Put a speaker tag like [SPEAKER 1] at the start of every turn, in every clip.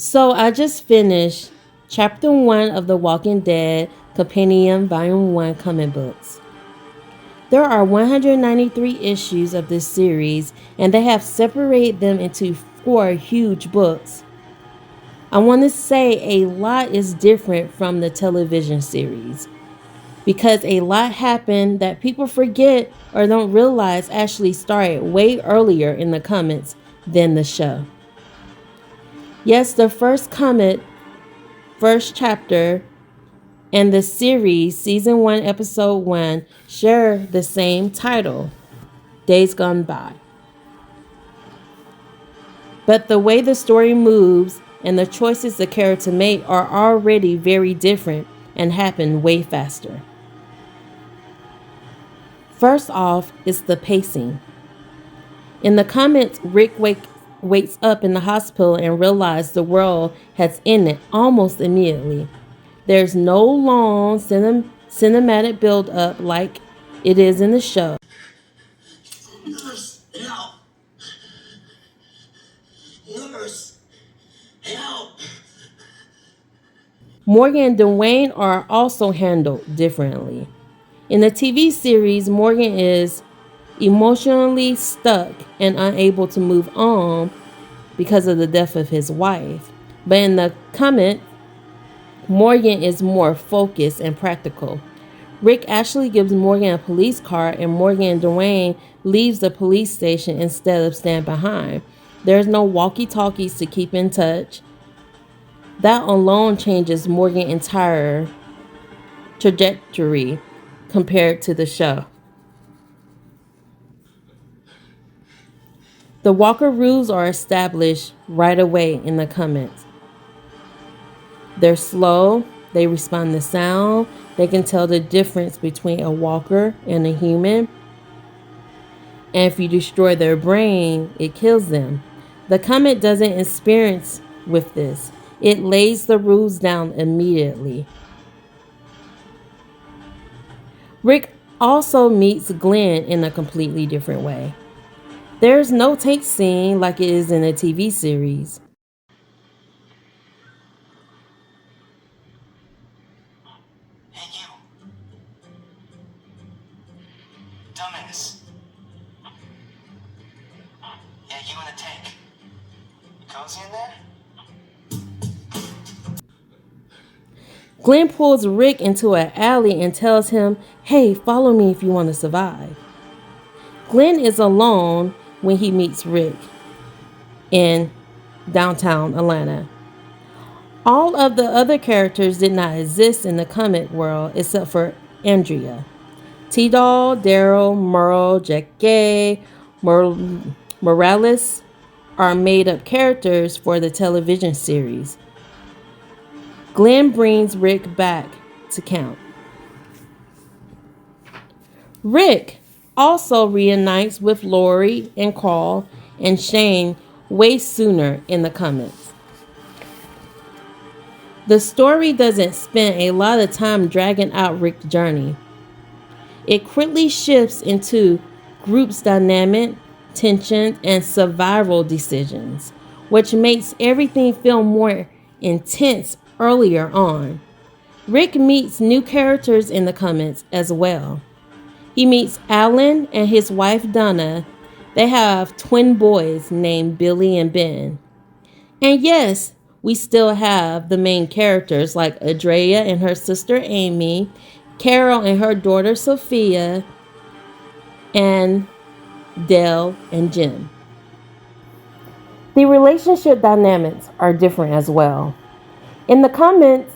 [SPEAKER 1] So I just finished Chapter 1 of The Walking Dead Compendium Volume 1 comic books. There are 193 issues of this series, and they have separated them into 4 huge books. I want to say a lot is different from the television series because a lot happened that people forget or don't realize actually started way earlier in the comics than the show. Yes, the first chapter, and the series, Season 1, Episode 1, share the same title, Days Gone By. But the way the story moves and the choices the character made are already very different and happen way faster. First off is the pacing. In the comics, Rick wakes up in the hospital and realizes the world has ended almost immediately. There's no long cinematic build-up like it is in the show.
[SPEAKER 2] Nurse, help! Nurse, help!
[SPEAKER 1] Morgan and Dwayne are also handled differently. In the TV series, Morgan is emotionally stuck and unable to move on because of the death of his wife. But in the comic, Morgan is more focused and practical. Rick actually gives Morgan a police car, and Morgan and Dwayne leaves the police station instead of stand behind. There's no walkie-talkies to keep in touch. That alone changes Morgan's entire trajectory compared to the show. The Walker rules are established right away in the comics. They're slow, they respond to sound, they can tell the difference between a walker and a human. And if you destroy their brain, it kills them. The comic doesn't experience with this. It lays the rules down immediately. Rick also meets Glenn in a completely different way. There's no take scene like it is in a TV series.
[SPEAKER 2] Hey, you. Dumbass. Yeah, you in a tank. You cozy in there?
[SPEAKER 1] Glenn pulls Rick into an alley and tells him, "Hey, follow me if you want to survive." Glenn is alone when he meets Rick in downtown Atlanta. All of the other characters did not exist in the comic world except for Andrea. T-Doll, Daryl, Merle, Jack Gay, Morales are made up characters for the television series. Glenn brings Rick back to count. Rick also reunites with Lori and Carl and Shane way sooner in the comics. The story doesn't spend a lot of time dragging out Rick's journey. It quickly shifts into group's dynamic, tension, and survival decisions, which makes everything feel more intense earlier on. Rick meets new characters in the comics as well. He meets Alan and his wife Donna. They have twin boys named Billy and Ben. And yes, we still have the main characters like Andrea and her sister Amy, Carol and her daughter Sophia, and Dale and Jim. The relationship dynamics are different as well. In the comics,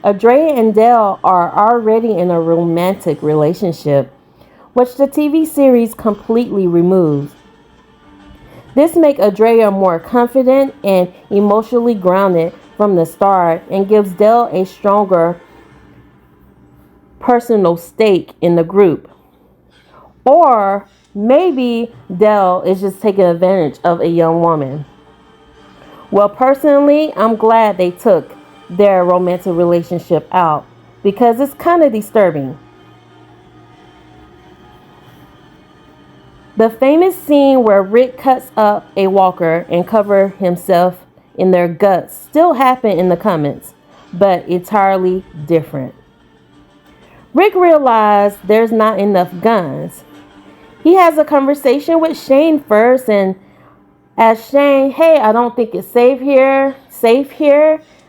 [SPEAKER 1] Andrea and Dale are already in a romantic relationship, which the TV series completely removes. This makes Andrea more confident and emotionally grounded from the start and gives Dale a stronger personal stake in the group. Or maybe Dale is just taking advantage of a young woman. Well, personally, I'm glad they took their romantic relationship out because it's kind of disturbing. The famous scene where Rick cuts up a walker and covers himself in their guts still happen in the comments, but entirely different. Rick realized there's not enough guns. He has a conversation with Shane first and asks Shane, hey, I don't think it's safe here.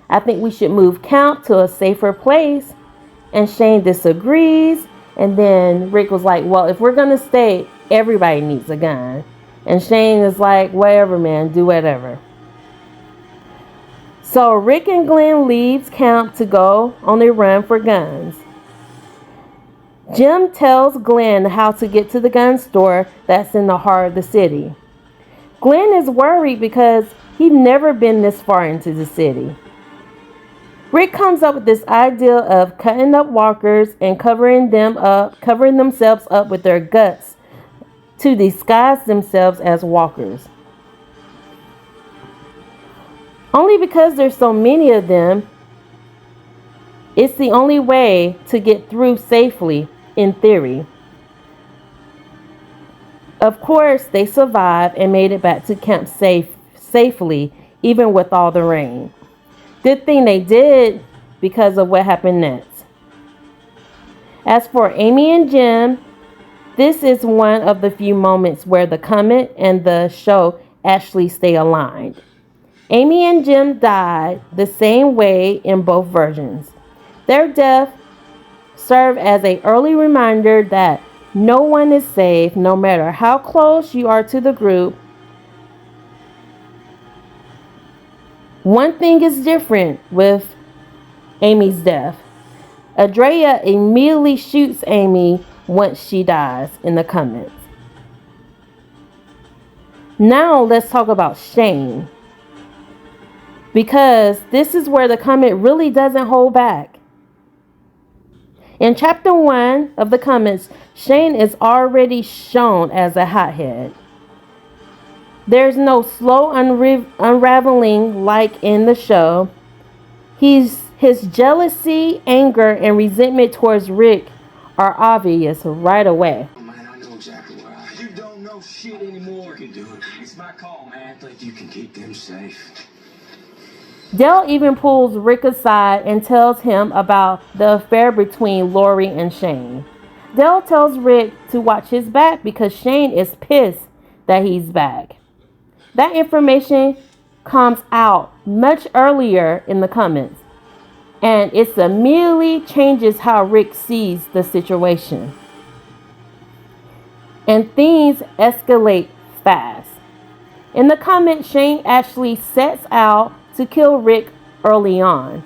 [SPEAKER 1] I think we should move camp to a safer place. And Shane disagrees. And then Rick was like, well, if we're going to stay, everybody needs a gun. And Shane is like, whatever, man, do whatever. So Rick and Glenn leaves camp to go on a run for guns. Jim tells Glenn how to get to the gun store that's in the heart of the city. Glenn is worried because he's never been this far into the city. Rick comes up with this idea of cutting up walkers and covering themselves up with their guts to disguise themselves as walkers. Only because there's so many of them, it's the only way to get through safely, in theory. Of course, they survived and made it back to camp safely, even with all the rain. Good thing they did because of what happened next. As for Amy and Jim, this is one of the few moments where the comic and the show actually stay aligned. Amy and Jim died the same way in both versions. Their death served as an early reminder that no one is safe, no matter how close you are to the group. One thing is different with Amy's death. Andrea immediately shoots Amy once she dies in the comments. Now let's talk about Shane, because this is where the comic really doesn't hold back. In chapter 1 of the comics, Shane is already shown as a hothead. There's no slow unraveling like in the show. His jealousy, anger, and resentment towards Rick are obvious right away.
[SPEAKER 2] Oh, man, I know exactly where I am. You don't know shit anymore. You can do it. It's my call, man. But you can keep them safe.
[SPEAKER 1] Dale even pulls Rick aside and tells him about the affair between Lori and Shane. Dale tells Rick to watch his back because Shane is pissed that he's back. That information comes out much earlier in the comments, and it immediately changes how Rick sees the situation. And things escalate fast. In the comments, Shane actually sets out to kill Rick early on.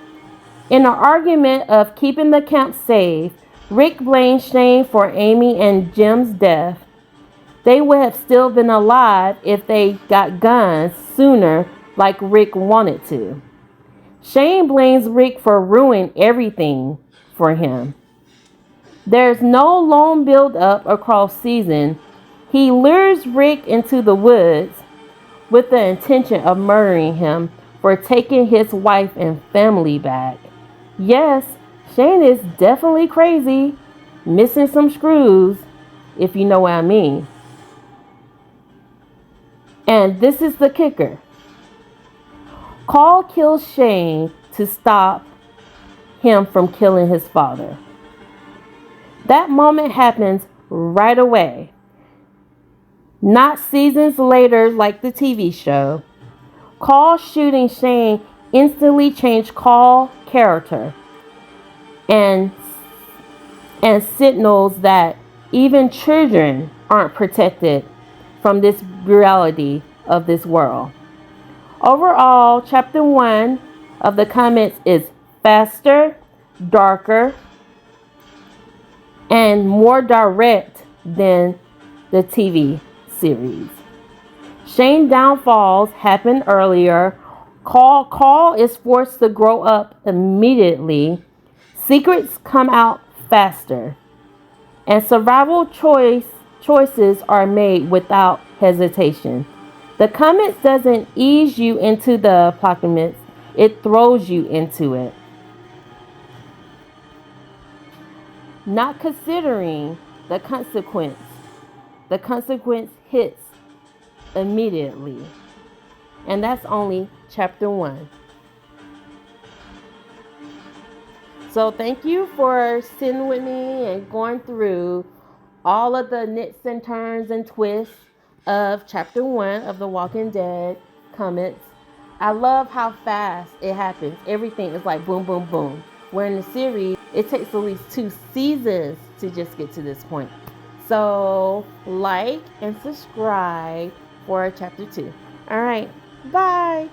[SPEAKER 1] In an argument of keeping the camp safe, Rick blames Shane for Amy and Jim's death. They would have still been alive if they got guns sooner like Rick wanted to. Shane blames Rick for ruining everything for him. There's no long build-up across season. He lures Rick into the woods with the intention of murdering him for taking his wife and family back. Yes, Shane is definitely crazy, missing some screws, if you know what I mean. And this is the kicker. Carl kills Shane to stop him from killing his father. That moment happens right away. Not seasons later like the TV show. Carl shooting Shane instantly changed Carl's character and signals that even children aren't protected from this reality of this world. Overall, chapter 1 of the comics is faster, darker, and more direct than the TV series. Shane's downfalls happen earlier. Carl is forced to grow up immediately. Secrets come out faster. And survival choices are made without hesitation. The comics doesn't ease you into the apocalypse. It throws you into it. Not considering the consequence. The consequence hits immediately. And that's only chapter 1. So thank you for sitting with me and going through all of the nits and turns and twists of chapter 1 of The Walking Dead comics. I love how fast it happens. Everything is like boom, boom, boom. Where in the series, it takes at least 2 seasons to just get to this point. So like and subscribe for chapter 2. All right, bye.